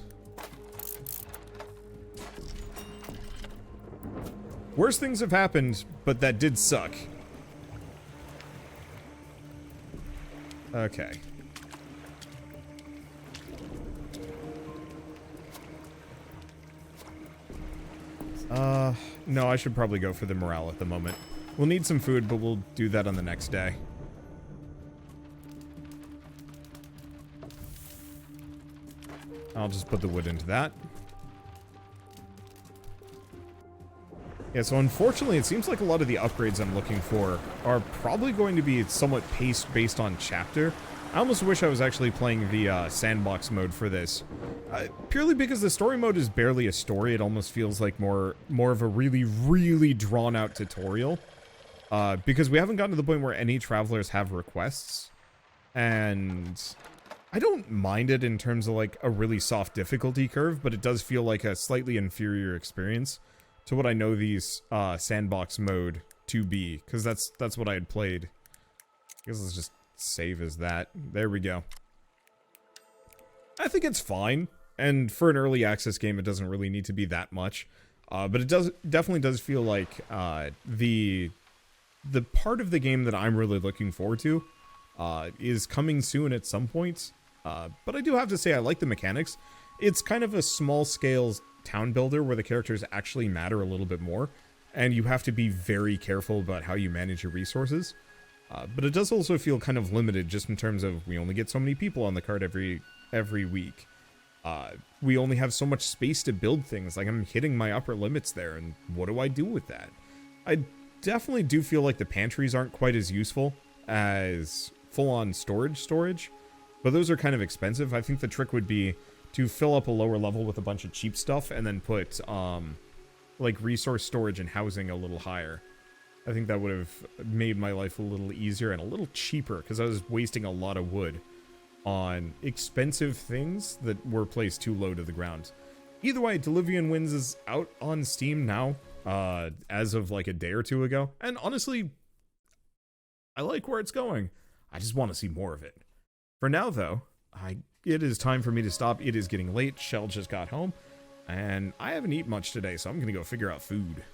Worse things have happened, but that did suck. Okay. No, I should probably go for the morale at the moment. We'll need some food, but we'll do that on the next day. I'll just put the wood into that. Yeah, so unfortunately, it seems like a lot of the upgrades I'm looking for are probably going to be somewhat paced based on chapter. I almost wish I was actually playing the sandbox mode for this. Purely because the story mode is barely a story. It almost feels like more of a really, really drawn-out tutorial. Because we haven't gotten to the point where any travelers have requests. And I don't mind it in terms of like a really soft difficulty curve, but it does feel like a slightly inferior experience to what I know these sandbox mode to be. Because that's what I had played. I guess let's just save as that. There we go. I think it's fine. And for an early access game, it doesn't really need to be that much. But it definitely does feel like the part of the game that I'm really looking forward to is coming soon at some point. But I do have to say I like the mechanics. It's kind of a small-scale town builder where the characters actually matter a little bit more. And you have to be very careful about how you manage your resources. But it does also feel kind of limited just in terms of we only get so many people on the card every week. We only have so much space to build things. Like, I'm hitting my upper limits there, and what do I do with that? I definitely do feel like the pantries aren't quite as useful as full-on storage, but those are kind of expensive. I think the trick would be to fill up a lower level with a bunch of cheap stuff and then put, like, resource storage and housing a little higher. I think that would have made my life a little easier and a little cheaper, because I was wasting a lot of wood on expensive things that were placed too low to the ground. Either way, Diluvian Winds is out on Steam now, as of like a day or two ago, and honestly, I like where it's going. I just want to see more of it. For now, though, it is time for me to stop. It is getting late. Shell just got home, and I haven't eaten much today, so I'm gonna go figure out food.